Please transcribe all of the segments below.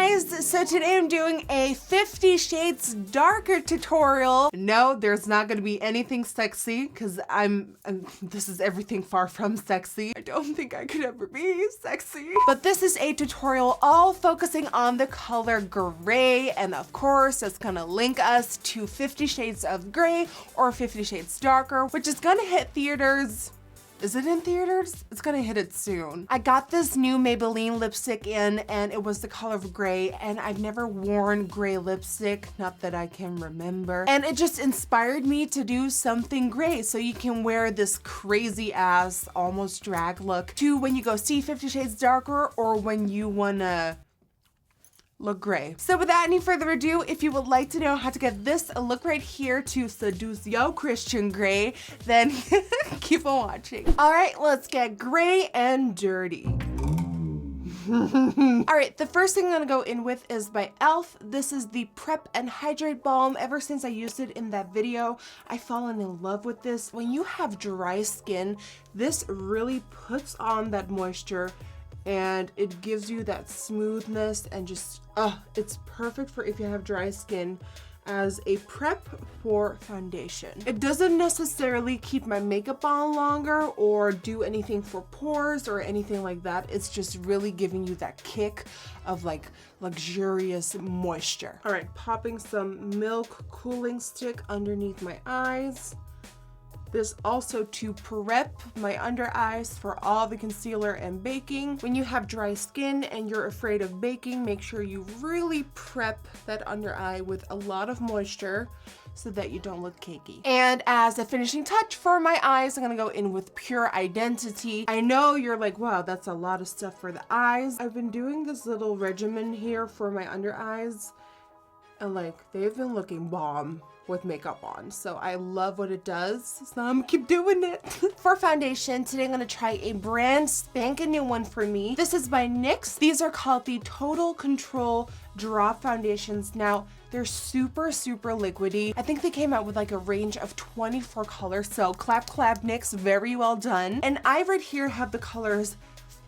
guys, so today I'm doing a 50 Shades Darker tutorial. No, there's not gonna be anything sexy because this is everything far from sexy. I don't think I could ever be sexy. But this is a tutorial all focusing on the color gray, and of course it's gonna link us to 50 Shades of Grey or 50 Shades Darker, which is gonna hit theaters. Is it in theaters? It's gonna hit it soon. I got this new Maybelline lipstick in, and it was the color of gray, and I've never worn gray lipstick, not that I can remember. And it just inspired me to do something gray, so you can wear this crazy ass, almost drag look to when you go see 50 Shades Darker or when you wanna look gray. So without any further ado, if you would like to know how to get this look right here to seduce yo Christian Grey, then keep on watching. All right, let's get gray and dirty. All right, the first thing I'm gonna go in with is by e.l.f. This is the Prep and Hydrate Balm. Ever since I used it in that video, I've fallen in love with this. When you have dry skin, this really puts on that moisture and it gives you that smoothness and just, it's perfect for if you have dry skin as a prep for foundation. It doesn't necessarily keep my makeup on longer or do anything for pores or anything like that. It's just really giving you that kick of like luxurious moisture. All right, popping some Milk Cooling Stick underneath my eyes. This also to prep my under eyes for all the concealer and baking. When you have dry skin and you're afraid of baking, make sure you really prep that under eye with a lot of moisture so that you don't look cakey. And as a finishing touch for my eyes, I'm gonna go in with Pure Identity. I know you're like, wow, that's a lot of stuff for the eyes. I've been doing this little regimen here for my under eyes, and like, they've been looking bomb with makeup on. So I love what it does, so I'm gonna keep doing it. For foundation, today I'm gonna try a brand spanking new one for me. This is by NYX. These are called the Total Control Drop Foundations. Now, they're super, super liquidy. I think they came out with like a range of 24 colors, so clap, clap, NYX, very well done. And I right here have the colors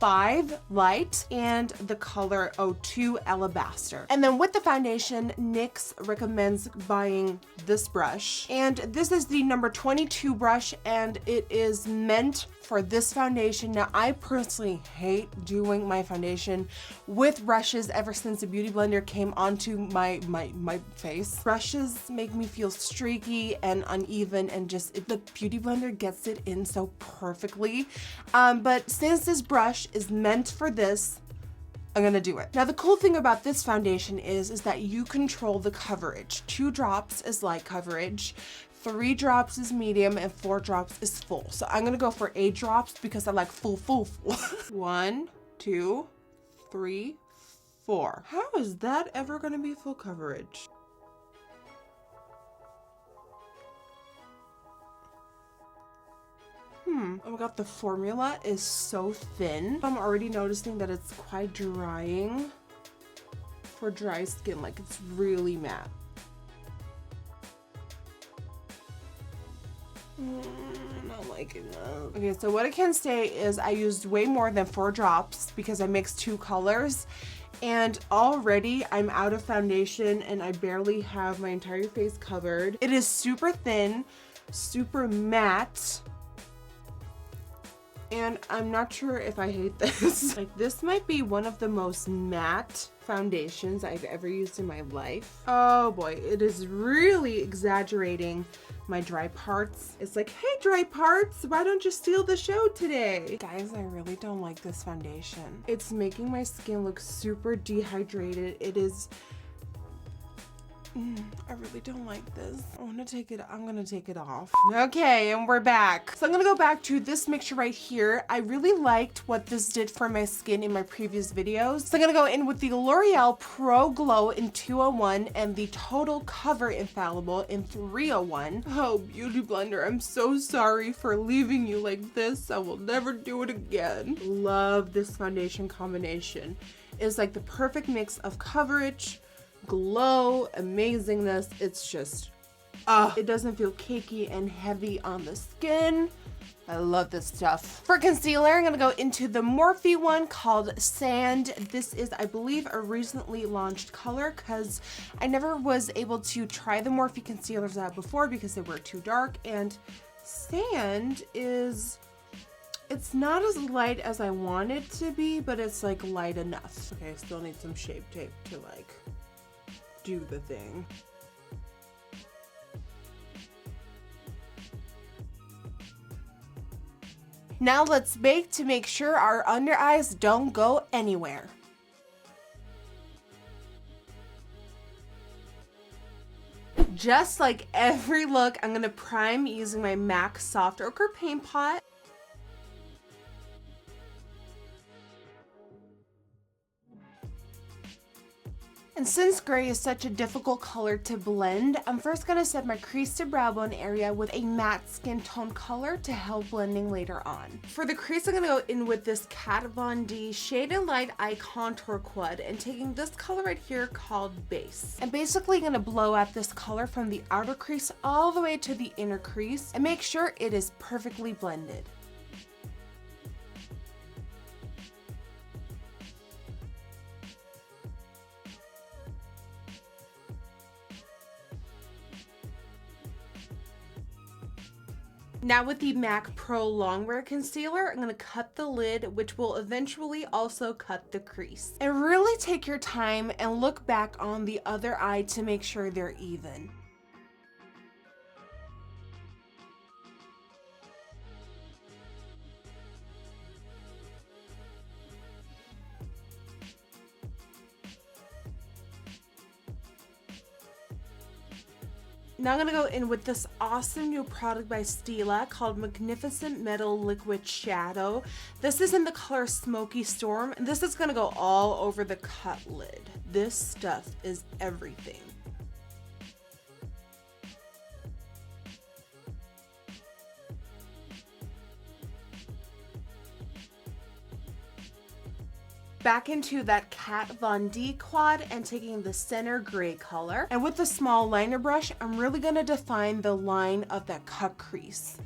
5 Light and the color 02 Alabaster. And then with the foundation, NYX recommends buying this brush. And this is the number 22 brush, and it is meant for this foundation. Now, I personally hate doing my foundation with brushes ever since the Beauty Blender came onto my face. Brushes make me feel streaky and uneven, and just, the Beauty Blender gets it in so perfectly. But since this brush is meant for this, I'm gonna do it. Now, the cool thing about this foundation is that you control the coverage. 2 drops is light coverage, 3 drops is medium, and 4 drops is full. So I'm gonna go for 8 drops because I like full. 1, 2, 3, 4. How is that ever gonna be full coverage? Oh my god, the formula is so thin. I'm already noticing that it's quite drying for dry skin. Like, it's really matte. Not liking that. Okay, so what I can say is I used way more than 4 drops because I mixed 2 colors. And already I'm out of foundation and I barely have my entire face covered. It is super thin, super matte. And I'm not sure if I hate this. Like, this might be one of the most matte foundations I've ever used in my life. Oh boy, it is really exaggerating my dry parts. It's like, hey, dry parts, why don't you steal the show today? Guys, I really don't like this foundation. It's making my skin look super dehydrated. It is, I really don't like this. I'm gonna take it off. Okay, and we're back. So I'm gonna go back to this mixture right here. I really liked what this did for my skin in my previous videos. So I'm gonna go in with the L'Oreal Pro Glow in 201 and the Total Cover Infallible in 301. Oh, Beauty Blender, I'm so sorry for leaving you like this. I will never do it again. Love this foundation combination. It's like the perfect mix of coverage, glow, amazingness. It's just It doesn't feel cakey and heavy on the skin. I love this stuff. For concealer, I'm gonna go into the Morphe one called Sand. This is, I believe, a recently launched color because I never was able to try the Morphe concealers out before because they were too dark, and Sand is, it's not as light as I want it to be, but it's like light enough. Okay, I still need some Shape Tape to like do the thing. Now let's bake to make sure our under eyes don't go anywhere. Just like every look, I'm gonna prime using my MAC Soft Ochre Paint Pot. And since gray is such a difficult color to blend, I'm first going to set my crease to brow bone area with a matte skin tone color to help blending later on. For the crease, I'm going to go in with this Kat Von D Shade and Light Eye Contour Quad and taking this color right here called Base. I'm basically going to blow out this color from the outer crease all the way to the inner crease and make sure it is perfectly blended. Now with the MAC Pro Longwear Concealer, I'm going to cut the lid, which will eventually also cut the crease. And really take your time and look back on the other eye to make sure they're even. Now I'm going to go in with this awesome new product by Stila called Magnificent Metal Liquid Shadow. This is in the color Smoky Storm, and this is going to go all over the cut lid. This stuff is everything. Back into that Kat Von D quad and taking the center gray color. And with the small liner brush, I'm really going to define the line of that cut crease.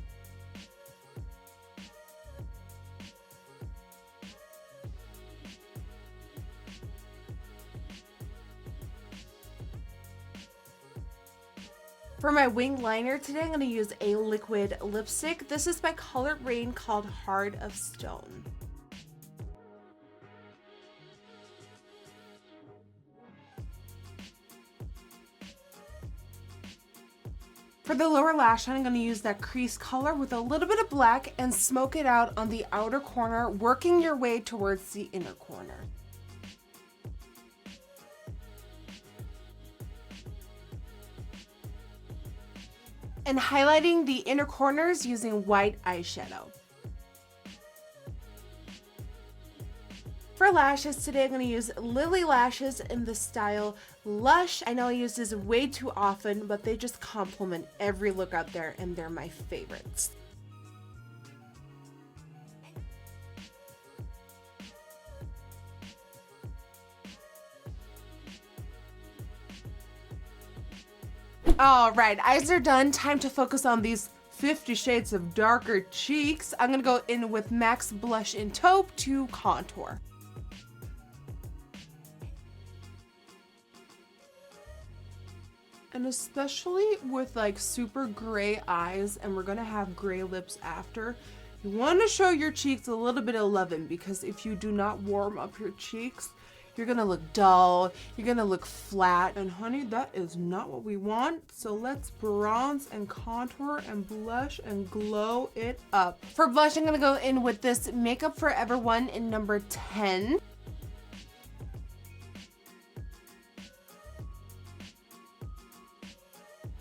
For my wing liner today, I'm going to use a liquid lipstick. This is by Color Rain called Heart of Stone. For the lower lash line, I'm going to use that crease color with a little bit of black and smoke it out on the outer corner, working your way towards the inner corner. And highlighting the inner corners using white eyeshadow. For lashes today, I'm going to use Lily Lashes in the style Lush. I know I use this way too often, but they just complement every look out there and they're my favorites. All right, eyes are done. Time to focus on these 50 shades of darker cheeks. I'm going to go in with MAC's Blush in Taupe to contour. And especially with like super gray eyes, and we're gonna have gray lips after, you want to show your cheeks a little bit of loving, because if you do not warm up your cheeks, you're gonna look dull, you're gonna look flat, and honey, that is not what we want. So let's bronze and contour and blush and glow it up. For blush, I'm gonna go in with this Makeup Forever one in number 10.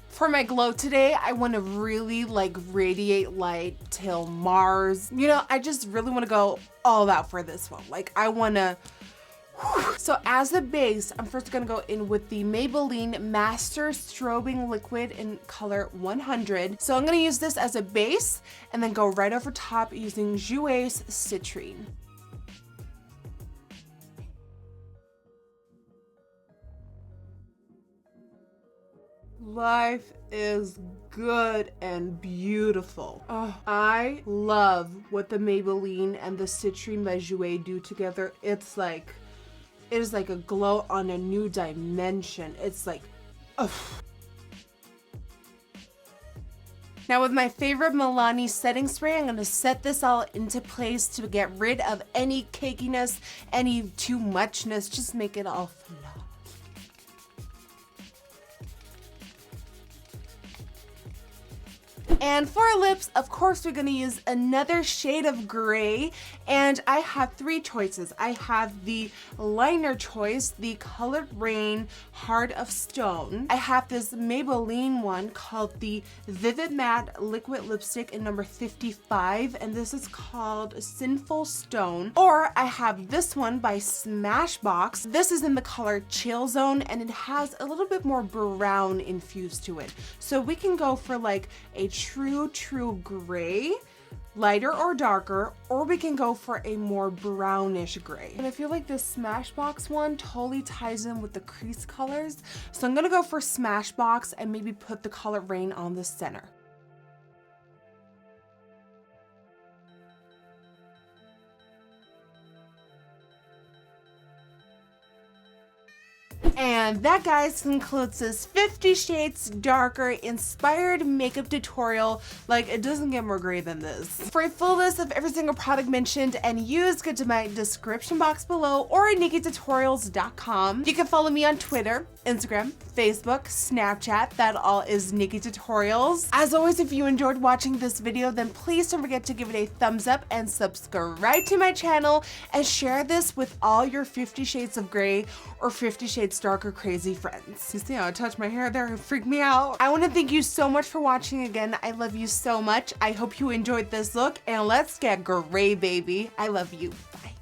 For my glow today, I want to really like radiate light till Mars. You know, I just really want to go all out for this one. Like I want to. So as a base, I'm first going to go in with the Maybelline Master Strobing Liquid in color 100. So I'm going to use this as a base and then go right over top using Jouer's Citrine. Life is good and beautiful. Oh, I love what the Maybelline and the Citrine by Jouer do together. It is like a glow on a new dimension. It's like, ugh. Now with my favorite Milani setting spray, I'm gonna set this all into place to get rid of any cakiness, any too muchness, just make it all flawless. And for our lips, of course, we're gonna use another shade of gray, and I have three choices. I have the liner choice, the Colored Rain Heart of Stone. I have this Maybelline one called the Vivid Matte Liquid Lipstick in number 55, and this is called Sinful Stone. Or I have this one by Smashbox. This is in the color Chill Zone, and it has a little bit more brown infused to it. So we can go for like a true gray, lighter or darker, or we can go for a more brownish gray. And I feel like this Smashbox one totally ties in with the crease colors. So I'm gonna go for Smashbox and maybe put the Colored Rain on the center. And that, guys, concludes this 50 Shades Darker inspired makeup tutorial. Like, it doesn't get more gray than this. For a full list of every single product mentioned and used, go to my description box below or at NikkieTutorials.com. You can follow me on Twitter, Instagram, Facebook, Snapchat. That all is NikkieTutorials. As always, if you enjoyed watching this video, then please don't forget to give it a thumbs up and subscribe to my channel and share this with all your 50 Shades of Grey or 50 Shades Darker crazy friends. You see how I touch my hair there? It freaked me out. I want to thank you so much for watching again. I love you so much. I hope you enjoyed this look, and let's get gray, baby. I love you. Bye.